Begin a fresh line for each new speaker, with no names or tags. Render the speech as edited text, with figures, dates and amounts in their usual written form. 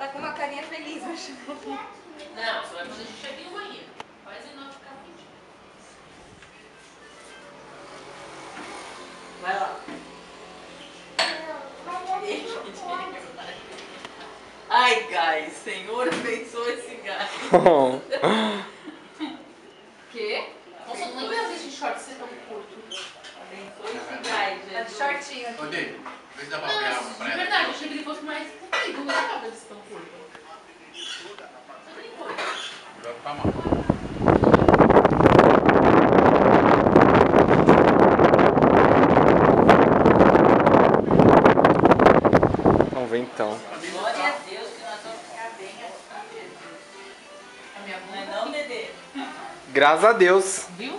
tá com uma carinha feliz, acho.
Não, você vai fazer xixi aqui no banheiro. Faz e não ficar pedindo. Vai lá. Ai, guys, Senhor abençoe esse gás. Quê? Nossa, eu não lembro desse short ser tão curto. Abençoe esse gás, gente.
Tá de shortinho aqui.
Ô, Dei, vê se dá pra pegar uma
De
praia.
verdade, eu achei que ele fosse mais comprido. Não lembrava desse tão curto.
Vai ficar mal.
Vamos ver então.
Glória a Deus que nós vamos ficar bem aqui, Jesus. A minha mãe não, Dedê.
Graças a Deus.
Viu?